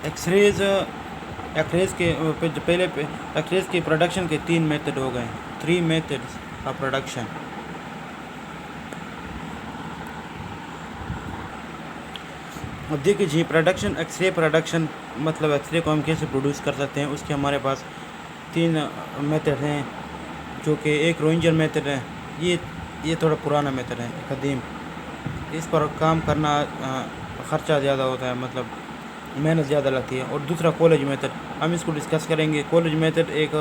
X-rays X-rays के पहले X-rays के प्रोडक्शन के 3 मेथड हो गए, 3 मेथड्स ऑफ प्रोडक्शन। अब देखिए जी, प्रोडक्शन एक्सरे प्रोडक्शन मतलब एक्सरे को हम कैसे प्रोड्यूस कर सकते हैं, उसके हमारे पास 3 मेथड हैं, जो कि एक रोइंजर मेथड है, ये थोड़ा पुराना मेथड है, कदीम। इस पर काम करना ख़र्चा ज़्यादा होता है, मतलब मेहनत ज़्यादा लगती है। और दूसरा कॉलेज मेथड, हम इसको डिस्कस करेंगे। कॉलेज मेथड एक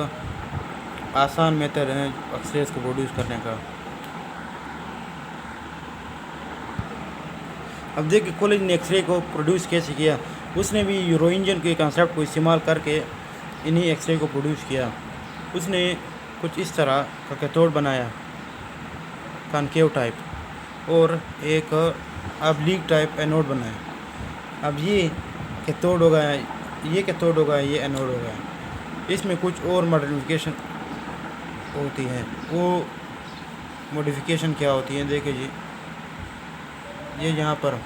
आसान मेथड है एक्सरेज को प्रोड्यूस करने का। अब देखिए कॉलेज ने एक्सरे को प्रोड्यूस कैसे किया। उसने भी यूरो इंजन के कंसेप्ट को इस्तेमाल करके इन्हीं एक्सरे को प्रोड्यूस किया। उसने कुछ इस तरह का कैथोड बनाया, कॉनकेव टाइप, और एक ऑब्लिक टाइप एनोड बनाया। अब ये कैथोड हो गया, ये कैथोड हो गया, ये एनोड हो गया। इसमें कुछ और मॉडिफिकेशन होती है। वो मॉडिफिकेशन क्या होती है, देखिए जी, ये यहाँ पर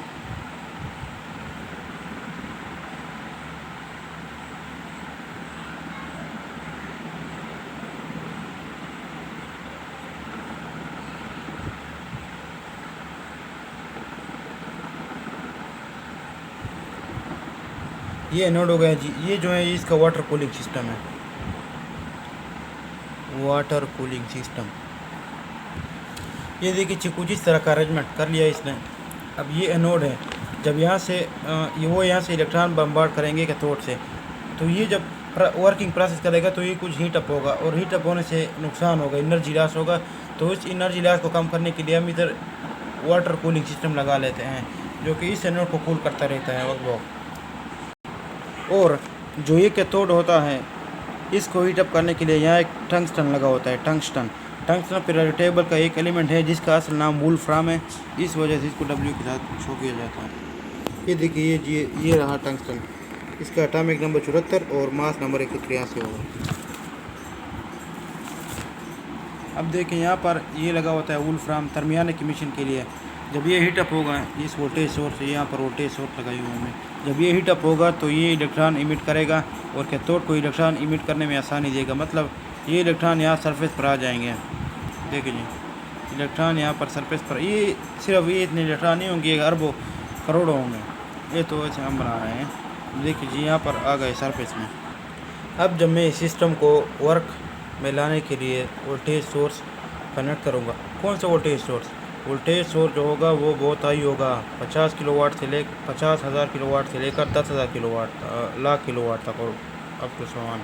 ये एनोड हो गया जी। ये जो है इसका वाटर कूलिंग सिस्टम है, वाटर कूलिंग सिस्टम। ये देखिए कुछ इस तरह का अरेंजमेंट कर लिया इसने। अब ये एनोड है, जब यहाँ से वो यहाँ से इलेक्ट्रॉन बम्बार्ड करेंगे कैथोड से, तो ये जब वर्किंग प्रोसेस करेगा तो ये कुछ हीट अप होगा, और हीट अप होने से नुकसान होगा, एनर्जी लॉस होगा। तो इस एनर्जी लॉस को कम करने के लिए हम इधर वाटर कूलिंग सिस्टम लगा लेते हैं, जो कि इस एनोड को कूल करता रहता है वक्त वक्त। और जो ये कैथोड होता है, इसको हीट अप करने के लिए यहाँ एक टंगस्टन लगा होता है, टंगस्टन पेरियोडिक टेबल का एक एलिमेंट है, जिसका असल नाम वुल्फ्राम है। इस वजह से इसको W के साथ शो किया जाता है। ये देखिए ये रहा टंगस्टन, इसका एटॉमिक नंबर 74 और मास नंबर 183 होगा। अब देखिए यहाँ पर ये लगा होता है वुल्फ्राम दरमियाने की मिशन के लिए। जब ये हीट अप होगा, इस वोल्टेज सोर्स से, यहाँ पर वोल्टेज सोर्स लगाई हुई है, जब ये हीट अप होगा तो ये इलेक्ट्रॉन इमिट करेगा, और कैथोड को इलेक्ट्रॉन इमिट करने में आसानी देगा। मतलब ये इलेक्ट्रॉन यहाँ सरफेस पर आ जाएंगे। देखिए जी, इलेक्ट्रॉन यहाँ पर सरफेस पर, ये सिर्फ ये इतने इलेक्ट्रॉन नहीं होंगे, अरबों करोड़ों होंगे। ये तो ऐसे हम बना रहे हैं। देखिए जी, यहाँ पर आ गए सरफेस में। अब जब मैं इस सिस्टम को वर्क में लाने के लिए वोल्टेज सोर्स कनेक्ट करूँगा, कौन सा वोल्टेज सोर्स? वोल्टेज सोर्स जो होगा वो बहुत हाई होगा, 50 किलोवाट से लेकर 50,000 किलोवाट से लेकर 10,000 किलोवाट, लाख किलोवाट तक, और अप टू सो ऑन।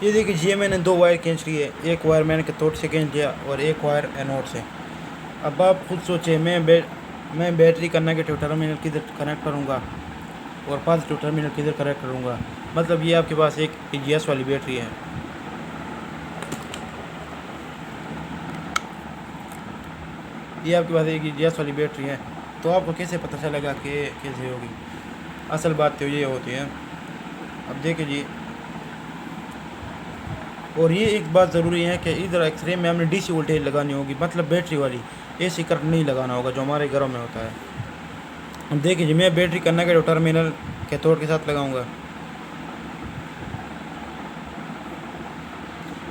ये देखिए जी, मैंने 2 वायर खींच लिए, एक वायर मैंने कैथोड से खींच लिया और एक वायर एनोड से। अब आप खुद सोचें, मैं बैटरी का नेगेटिव टर्मिनल किधर कनेक्ट करूँगा और पॉजिटिव टर्मिनल किधर कनेक्ट करूँगा। मतलब ये आपके पास एक EGS वाली बैटरी है, ये आपके पास एक EGS वाली बैटरी है, तो आपको कैसे पता चलेगा कि कैसे होगी? असल बात तो ये होती है। अब देखिए जी, और ये एक बात ज़रूरी है कि इधर एक्सरे में हमने DC वोल्टेज लगानी होगी, मतलब बैटरी वाली, AC करंट नहीं लगाना होगा जो हमारे घरों में होता है। अब देखिए जी, मैं बैटरी का नेगेटिव टर्मिनल कैथोड के साथ लगाऊंगा।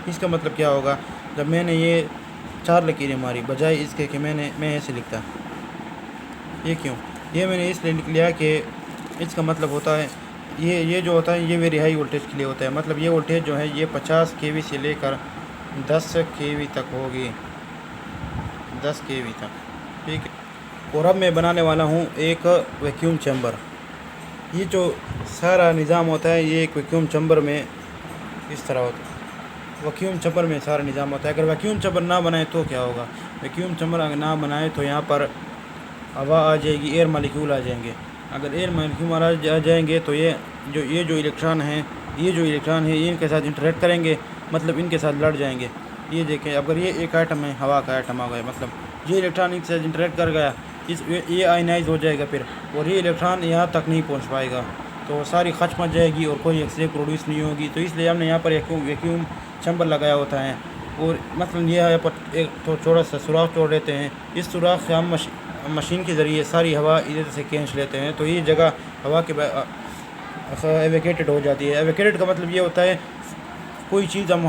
इसका मतलब क्या होगा, जब मैंने ये 4 लकीरें मारी, बजाय इसके कि मैं ऐसे लिखता, ये क्यों? ये मैंने इसलिए लिख लिया कि इसका मतलब होता है, ये जो होता है ये वेरी हाई वोल्टेज के लिए होता है। मतलब ये वोल्टेज जो है ये 50 kV से लेकर 10 kV तक होगी, 10 kV तक, ठीक है। और अब मैं बनाने वाला हूँ एक वैक्यूम चैम्बर। ये जो सारा निज़ाम होता है, ये एक वैक्यूम चैम्बर में इस तरह होता है। वैक्यूम चैम्बर में सारा निज़ाम होता है। अगर वैक्यूम चैम्बर ना बनाए तो क्या होगा? वैक्यूम चैम्बर अगर ना बनाए तो यहाँ पर हवा आ जाएगी, एयर मालिक्यूल आ जाएंगे। अगर एयर मालिक्यूल आ जाएंगे तो ये जो इलेक्ट्रॉन हैं, ये इनके साथ इंटरेक्ट करेंगे, मतलब इनके साथ लड़ जाएंगे। ये देखें, अगर ये एक आइटम है, हवा का आइटम आ गया, मतलब ये इलेक्ट्रॉन इनके साथ इंटरेक्ट कर गया, ये आयनाइज हो जाएगा फिर, और ये इलेक्ट्रॉन यहाँ तक नहीं पहुँच पाएगा, तो सारी खच मच जाएगी और कोई एक्सरे प्रोड्यूस नहीं होगी। तो इसलिए हमने यहाँ पर वैक्यूम चैम्बर लगाया होता है। और मतलब ये यहाँ पर एक तो छोटा सा सुराख छोड़ देते हैं, इस सुराख से हम मशीन के ज़रिए सारी हवा इधर से खींच लेते हैं, तो ये जगह हवा के एवेकेटेड हो जाती है। एवेकेटेड का मतलब ये होता है कोई चीज़ हम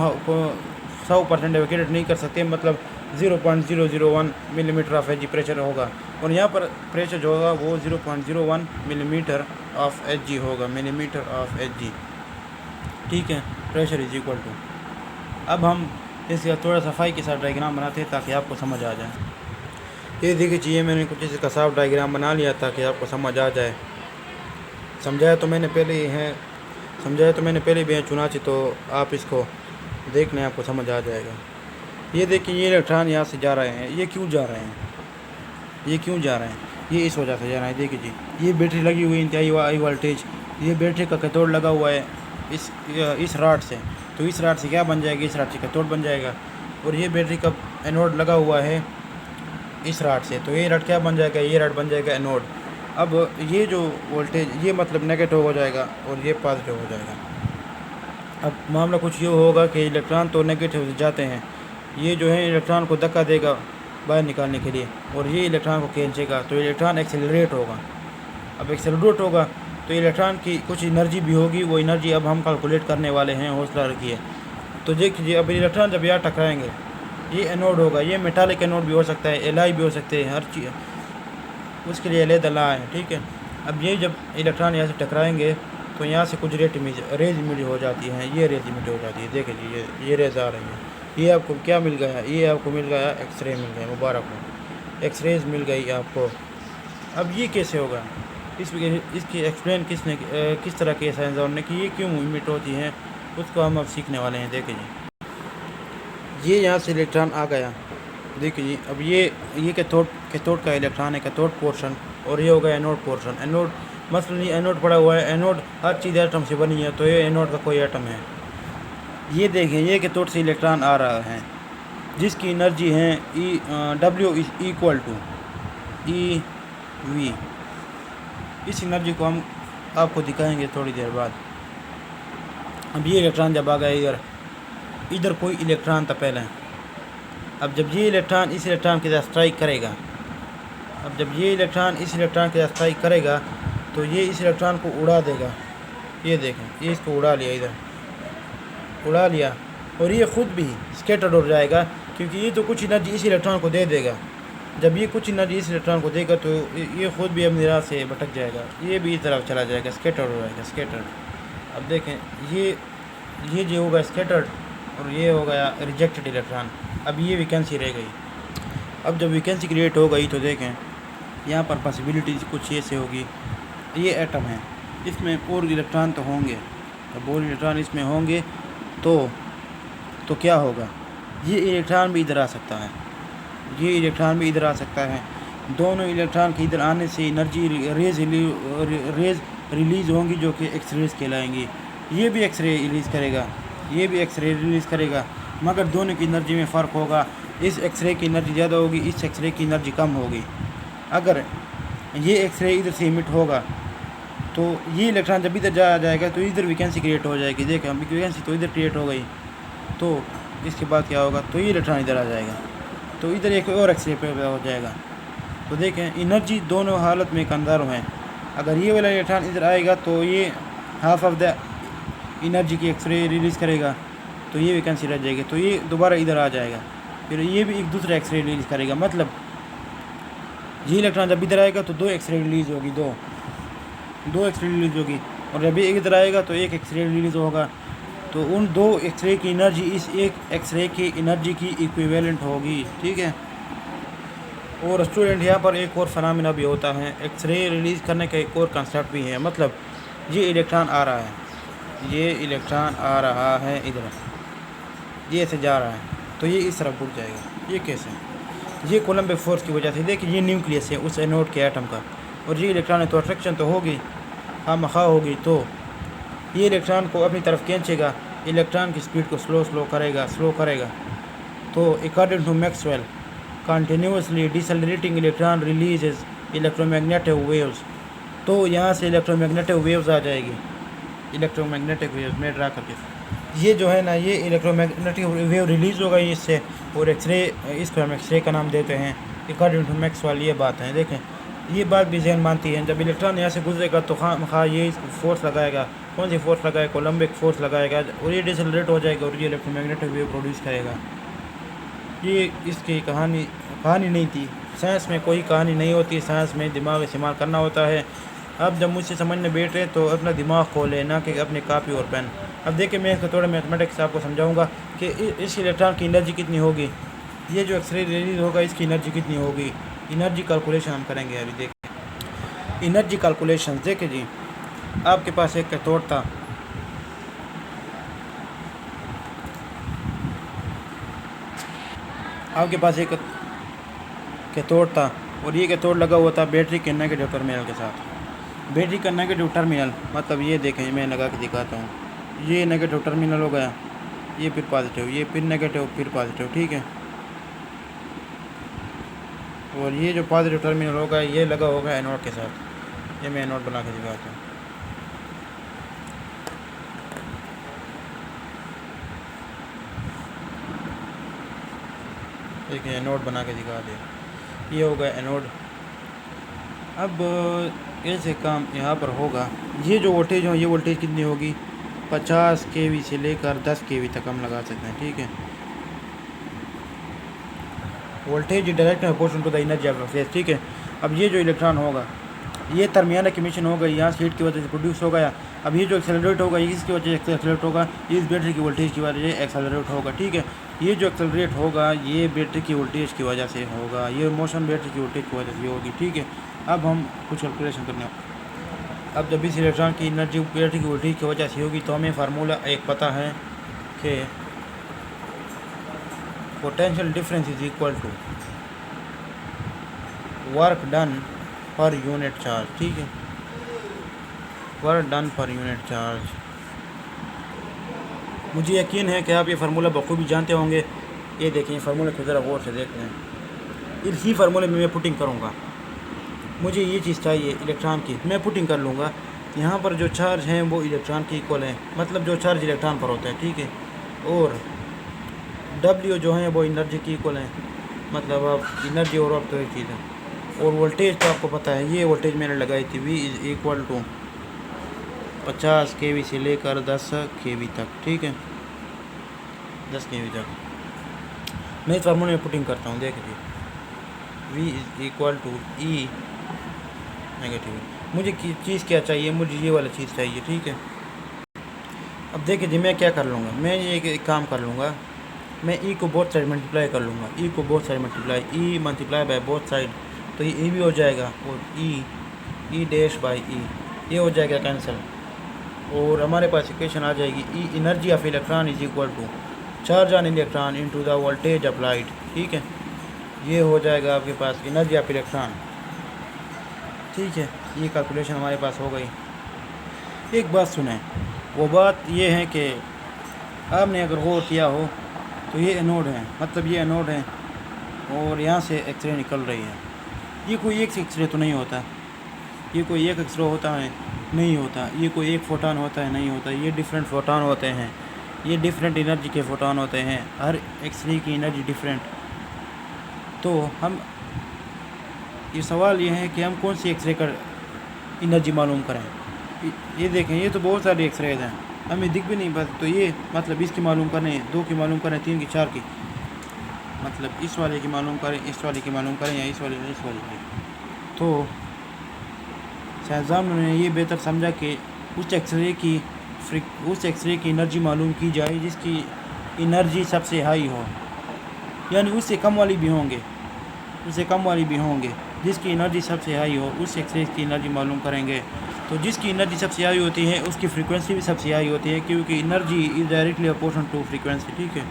100% एवेकेटेड नहीं कर सकते, मतलब 0.001 मिलीमीटर ऑफ एच प्रेशर होगा, और यहाँ पर प्रेशर जो होगा वो 0.01 मिलीमीटर ऑफ एच होगा, मिलीमीटर ऑफ एच। ठीक है, प्रेशर इज इक्वल टू। अब हम इसका थोड़ा सफाई के साथ डायग्राम बनाते हैं ताकि आपको समझ आ जाए। ये देखिए चाहिए, मैंने कुछ इसका साफ डायग्राम बना लिया ताकि आपको समझ आ जाए। समझाया तो मैंने पहले भी है चुनाचे, तो आप इसको देख लें, आपको समझ आ जाएगा। ये देखिए, ये इलेक्ट्रॉन यहाँ से जा रहे हैं, ये क्यों जा रहे हैं, ये इस वजह से जा रहे हैं। देखिए जी, ये बैटरी लगी हुई इंतहाई हाई वोल्टेज, ये बैटरी का कैथोड लगा हुआ है इस रॉड से, तो इस रॉड से क्या बन जाएगा, इस रॉड से कैथोड बन जाएगा, और ये बैटरी का एनोड लगा हुआ है इस रॉड से, तो ये रॉड क्या बन जाएगा, ये रॉड बन जाएगा एनोड। अब ये जो वोल्टेज, ये मतलब नेगेटिव हो जाएगा और ये पॉजिटिव हो जाएगा। अब मामला कुछ ये होगा कि इलेक्ट्रॉन तो नेगेटिव से जाते हैं, ये जो है इलेक्ट्रॉन को धक्का देगा बाहर निकालने के लिए, और ये इलेक्ट्रॉन को खींचेगा, तो इलेक्ट्रॉन एक्सेलरेट होगा। अब एक्सेलरेट होगा तो इलेक्ट्रॉन की कुछ एनर्जी भी होगी, वो एनर्जी अब हम कैलकुलेट करने वाले हैं, हौसला रखिए। तो देखिए, अब इलेक्ट्रॉन जब यहाँ टकराएंगे, ये एनोड होगा, ये मेटालिक एनोड भी हो सकता है, एलआई भी हो सकते हैं, हर चीज़ उसके लिए अलग ला है। ठीक है, अब ये जब इलेक्ट्रॉन यहाँ से टकराएंगे तो यहाँ से कुछ रेज इमिट हो जाती हैं, ये रेज इमिट हो जाती है। देखिए जी, ये रेज आ रही है, ये आपको क्या मिल गया, ये आपको मिल गया एक्सरे मिल गया, मुबारक हो, एक्सरेज मिल गई आपको। अब ये कैसे होगा, इसकी एक्सप्लेन किस तरह के साइंसदान ने कि ये क्यों इमिट होती हैं, उसको हम अब सीखने वाले हैं। देखिए जी, ये यहाँ से इलेक्ट्रॉन आ गया, देखिए जी, अब ये कैथोड का इलेक्ट्रॉन है, कैथोड पोर्शन, और ये होगा एनोड पोर्शन। एनोड मसलन ये एनोड पड़ा हुआ है, एनोड हर चीज़ एटम से बनी है, तो ये एनोड का कोई एटम है। ये देखें, ये कैथोड से इलेक्ट्रॉन आ रहा है जिसकी एनर्जी है W is equal to EV। इस एनर्जी को हम आपको दिखाएंगे थोड़ी देर बाद। अब ये इलेक्ट्रॉन जब आ गया इधर कोई इलेक्ट्रॉन था पहले, अब जब ये इलेक्ट्रॉन इस इलेक्ट्रॉन के साथ स्ट्राइक करेगा, अब जब ये इलेक्ट्रॉन इस इलेक्ट्रॉन के साथ स्ट्राइक करेगा तो ये इस इलेक्ट्रॉन को उड़ा देगा। ये देखें, ये इसको उड़ा लिया, इधर उड़ा लिया, और ये ख़ुद भी स्कैटर्ड हो जाएगा, क्योंकि ये तो कुछ एनर्जी इस इलेक्ट्रॉन को दे देगा। जब ये कुछ एनर्जी इस इलेक्ट्रॉन को देगा तो ये ख़ुद भी अपनी राह से भटक जाएगा, ये भी इस तरफ चला जाएगा, स्कैटर्ड हो जाएगा, स्कैटर्ड। अब देखें, ये जो होगा स्कैटर्ड, और ये हो गया रिजेक्टेड इलेक्ट्रॉन। अब ये वैकेंसी रह गई। अब जब वैकेंसी क्रिएट हो गई तो देखें, यहाँ पर पॉसिबिलिटीज़ कुछ ऐसे होगी, ये एटम है, इसमें और इलेक्ट्रॉन तो होंगे, जब और इलेक्ट्रॉन इसमें होंगे तो क्या होगा, ये इलेक्ट्रॉन भी इधर आ सकता है, ये इलेक्ट्रॉन भी इधर आ सकता है। दोनों इलेक्ट्रॉन के इधर आने से एनर्जी रेज रिलीज़ होंगी जो कि एक्सरेज कहलाएंगी। ये भी एक्सरे रिलीज़ करेगा, ये भी एक्सरे रिलीज़ करेगा, मगर दोनों की एनर्जी में फ़र्क होगा। इस एक्सरे की एनर्जी ज़्यादा होगी, इस एक्सरे की एनर्जी कम होगी। अगर ये एक्सरे इधर से इमिट होगा तो ये इलेक्ट्रॉन जब इधर जाएगा तो इधर वैकेंसी क्रिएट हो जाएगी। देखें, अभी वैकेंसी तो इधर क्रिएट हो गई, तो इसके बाद क्या होगा, तो ये इलेक्ट्रॉन इधर आ जाएगा, तो इधर एक और एक्सरे पैदा हो जाएगा। तो देखें, एनर्जी दोनों हालत में कंजर्व है। अगर ये वाला इलेक्ट्रॉन इधर आएगा तो ये हाफ ऑफ द एनर्जी की एक्सरे रिलीज़ करेगा, तो ये वैकेंसी रह जाएगी, तो ये दोबारा इधर आ जाएगा, फिर ये भी एक दूसरा एक्सरे रिलीज़ करेगा। मतलब ये इलेक्ट्रॉन जब इधर आएगा तो दो एक्सरे रिलीज़ होगी, दो एक्सरे रिलीज़ होगी, और जब ये इधर आएगा तो एक एक्सरे रिलीज़ होगा। तो उन दो एक्सरे की एनर्जी इस एक एक्सरे की एनर्जी की इक्विवेलेंट होगी। ठीक है, और स्टूडेंट यहाँ पर एक और फिनोमेना भी होता है, एक्सरे रिलीज़ करने का एक और कंसेप्ट भी है। मतलब ये इलेक्ट्रॉन आ रहा है, ये इलेक्ट्रॉन आ रहा है इधर, ये ऐसे जा रहा है, तो ये इस तरफ उठ जाएगा। ये कैसे, ये कोलम्बिक फोर्स की वजह से। देखिए, ये न्यूक्लियस है उस एनोड के एटम का, और ये इलेक्ट्रॉन है तो अट्रैक्शन तो होगी, खामखा होगी, तो ये इलेक्ट्रॉन को अपनी तरफ खींचेगा, इलेक्ट्रॉन की स्पीड को स्लो करेगा। तो according to Maxwell, continuously decelerating electron releases electromagnetic waves. तो यहाँ से इलेक्ट्रोमैग्नेटिक वेव्स आ जाएगी, इलेक्ट्रोमैग्नेटिक वेव्स में ड्रा करके, ये जो है ना, ये इलेक्ट्रोमैग्नेटिक वेव रिलीज़ हो गई इससे, और एक्सरे, इसको हम एक्सरे का नाम देते हैं अकॉर्डिंग टू मैक्सवेल। ये बात है, देखें, ये बात भी जहन मानती है। जब इलेक्ट्रॉन यहाँ से गुजरेगा तो खा ये फोर्स लगाएगा, कौन सी फोर्स लगाएगा, कोलम्बिक फोर्स लगाएगा और ये डिसलरेट हो जाएगा और ये इलेक्ट्रोमैग्नेटिक वेव प्रोड्यूस करेगा। ये इसकी कहानी नहीं थी। साइंस में कोई कहानी नहीं होती, साइंस में दिमाग इस्तेमाल करना होता है। अब जब मुझसे समझने बैठे तो अपना दिमाग खोले, ना कि अपने कापी और पेन। अब देखिए मैं इसको थोड़ा मैथमेटिक्स आपको समझाऊंगा कि इस इलेक्ट्रॉन की एनर्जी कितनी होगी, ये जो एक्सरे रिलीज होगा इसकी एनर्जी कितनी होगी। एनर्जी कैलकुलेशन हम करेंगे। अभी देखिए एनर्जी कैलकुलेशन। देखिए जी, आपके पास एक कैथोड था, आपके पास एक कैथोड था और ये कैथोड लगा हुआ था बैटरी के नेगेटिव टर्मिनल के साथ। बैटरी का नेगेटिव टर्मिनल मतलब ये देखें, मैं लगा के दिखाता हूँ। ये नेगेटिव टर्मिनल हो गया, ये फिर पॉजिटिव, ये फिर नेगेटिव, फिर पॉजिटिव, ठीक है। और ये जो पॉजिटिव टर्मिनल होगा ये लगा होगा एनोड के साथ। ये मैं एनोड बना के दिखाता हूँ। देखिए एनोड बना के दिखा दे, ये होगा एनोड। अब ऐसे काम यहाँ पर होगा। ये जो वोल्टेज हो, ये वोल्टेज कितनी होगी, 50 kV से लेकर 10 kV तक हम लगा सकते हैं, ठीक है। Voltage direct proportional to the energy of phase, ठीक है। अब ये जो इलेक्ट्रॉन होगा ये दरमियाना कमीशन होगा, यहाँ से हीट की वजह से प्रोड्यूस हो गया। अब ये जो एक्सेलरेट होगा इसकी वजह से एक्सेलरेट होगा, इस बैटरी की वोल्टेज की वजह से एक्सेलरेट होगा, ठीक है। ये जो एक्सेलरेट होगा ये बैटरी की वोल्टेज की वजह से होगा, ये मोशन बैटरी की वोल्टेज की वजह से होगी, ठीक है। अब हम कुछ कैलकुलेशन करने। अब जब इस इलेक्ट्रॉन की एनर्जी बैटरी की वोल्टेज की वजह से होगी तो हमें फार्मूला एक पता है कि potential difference is equal to work done per unit charge, ठीक है। Work done per unit charge. मुझे यकीन है कि आप ये फार्मूला बखूबी जानते होंगे। ये देखें फार्मूले को ज़रा गौर से देखते हैं। इसी फार्मूले में मैं पुटिंग करूँगा। मुझे ये चीज़ चाहिए इलेक्ट्रॉन की, मैं पुटिंग कर लूँगा। यहाँ पर जो चार्ज हैं वो इलेक्ट्रॉन के इक्वल है, मतलब जो चार्ज इलेक्ट्रॉन पर होता है, ठीक है। और W जो है वो एनर्जी की इक्वल है, मतलब अब एनर्जी और अब तो एक चीज़ है। और वोल्टेज तो आपको पता है, ये वोल्टेज मैंने लगाई थी, V is equal to 50 kV से लेकर 10 kV तक, ठीक है, 10 kV तक। मैं इस फार्मूले में पुटिंग करता हूँ, देखिए V is equal to E negative. मुझे चीज़ क्या चाहिए, मुझे ये वाला चीज़ चाहिए, ठीक है। अब देखिए जी मैं क्या कर लूँगा, मैं ये एक काम कर लूँगा, मैं E को बोथ साइड मल्टीप्लाई कर लूँगा। E को both side multiply, E multiply by both side, तो ये E भी हो जाएगा और E डैश बाई E ये हो जाएगा कैंसिल। और हमारे पास इक्वेशन आ जाएगी E energy of electron is equal to charge on electron into the voltage applied, ठीक है। ये हो जाएगा आपके पास एनर्जी ऑफ इलेक्ट्रॉन, ठीक है। ये कैलकुलेशन हमारे पास हो गई। एक बात सुने, वो बात ये है कि आपने अगर गौर किया हो तो ये एनोड है, मतलब ये एनोड है और यहाँ से एक्सरे निकल रही है। ये कोई एक एक्सरे तो नहीं होता, ये कोई एक एक्सरे होता है नहीं होता, ये कोई एक फोटोन होता है नहीं होता, ये डिफरेंट फोटोन होते हैं, ये डिफरेंट एनर्जी के फोटोन होते हैं, हर एक्सरे की एनर्जी डिफरेंट। तो हम ये सवाल ये है कि हम कौन सी एक्सरे का एनर्जी मालूम करें। ये देखें ये तो बहुत सारी एक्सरेज हैं, हमें दिख भी नहीं पाती, तो ये मतलब इसकी मालूम करें, 2 की मालूम करें, 3 की, 4 की, मतलब इस वाले की मालूम करें, इस वाले की मालूम करें या इस वाले की। तो साइंसदानों ने ये बेहतर समझा कि उस एक्सरे की एनर्जी मालूम की जाए जिसकी एनर्जी सबसे हाई हो, यानी उससे कम वाली भी होंगे, उससे कम वाली भी होंगे, जिसकी एनर्जी सबसे हाई हो उस एक्सरे की एनर्जी मालूम करेंगे। तो जिसकी एनर्जी सबसे हाई होती है उसकी फ्रीक्वेंसी भी सबसे हाई होती है, क्योंकि energy is directly proportional to frequency, ठीक है।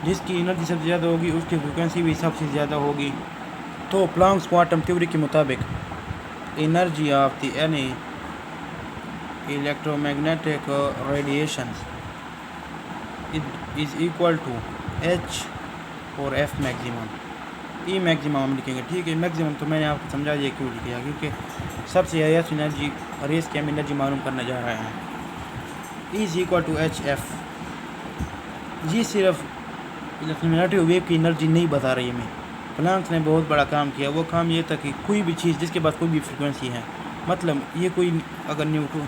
जिसकी एनर्जी सबसे ज़्यादा होगी उसकी फ्रीक्वेंसी भी सबसे ज़्यादा होगी। तो प्लैंक्स क्वांटम थ्योरी के मुताबिक energy of the any electromagnetic radiations is equal to H और F मैक्सिमम। E मैक्सिमम हम लिखेंगे, ठीक है। मैक्सिमम तो मैंने आपको समझा दिया क्यों लिखा, क्योंकि सबसे हाईएस्ट एनर्जी रेस की हम एनर्जी मालूम करने जा रहे हैं। E is equal to HF। ये सिर्फ इलेक्ट्रोमैग्नेटिक वेव की एनर्जी नहीं बता रही हमें, प्लैंक ने बहुत बड़ा काम किया। वो काम ये था कि कोई भी चीज़ जिसके पास कोई भी फ्रिक्वेंसी है, मतलब ये कोई अगर न्यूटन,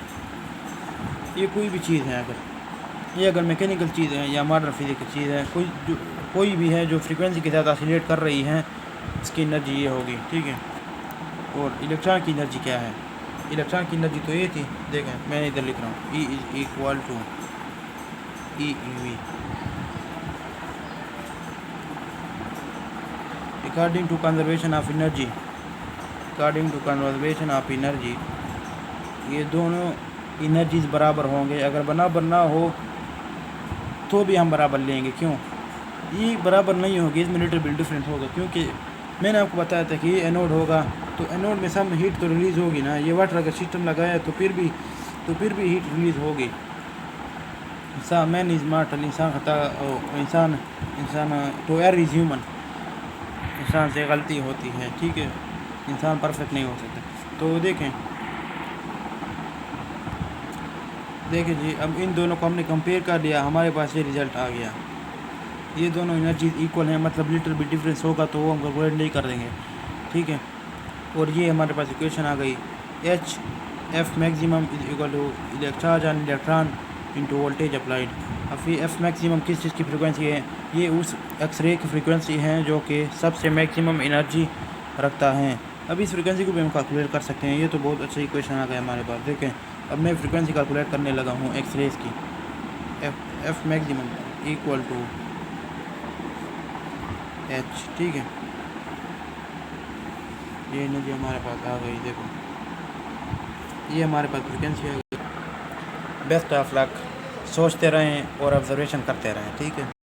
ये कोई भी चीज़ है, अगर ये अगर मैकेनिकल चीज़ है या मॉडर्न फिजिकल चीज़ है, कोई भी है जो फ्रिक्वेंसी के साथ ऑसिलेट कर रही है, इसकी एनर्जी ये होगी, ठीक है। और इलेक्ट्रॉन की एनर्जी क्या है? इलेक्ट्रॉन की एनर्जी तो ये थी, देखें मैं इधर लिख रहा हूँ, E is equal to EeV according to conservation of energy, according to conservation of energy. ये दोनों एनर्जीज बराबर होंगे, अगर बराबर ना हो तो भी हम बराबर लेंगे। क्यों? ये बराबर नहीं होगी, इसमें लिटिल बिट डिफरेंट होगा, क्योंकि मैंने आपको बताया था कि ये एनोड होगा, तो एनोड में सब हीट तो रिलीज़ होगी ना। ये वाटर अगर सिस्टम लगाया तो फिर भी हीट रिलीज़ होगी। इंसान मैन इज़ मॉर्टल, इंसान खता, इंसान तो एरर इज़ ह्यूमन, इंसान से गलती होती है, ठीक है। इंसान परफेक्ट नहीं हो सकता। तो देखें जी, अब इन दोनों को हमने कंपेयर कर लिया, हमारे पास ये रिज़ल्ट आ गया। ये दोनों एनर्जी इक्वल हैं, मतलब लिटिल बिट डिफरेंस होगा तो वो हम कैलकुलेट नहीं कर देंगे, ठीक है। और ये हमारे पास इक्वेशन आ गई, h f maximum is equal to electric charge on electron into voltage applied. अब ये एफ मैक्सिमम किस चीज़ की फ्रिक्वेंसी है? ये उस एक्सरे की फ्रिक्वेंसी है जो कि सबसे मैक्सिमम एनर्जी रखता है। अब इस फ्रिक्वेंसी को भी हम कैलकुलेट कर सकते हैं। ये तो बहुत अच्छा इक्वेशन आ गया हमारे पास। देखें अब मैं फ्रिक्वेंसी कैलकुलेट करने लगा हूँ एक्सरेज की। F maximum equal to h, ठीक है। ये एनर्जी हमारे पास आ गई, देखो ये हमारे पास फ्रिक्वेंसी आ गई। बेस्ट ऑफ लक, सोचते रहें और ऑब्जर्वेशन करते रहें, ठीक है।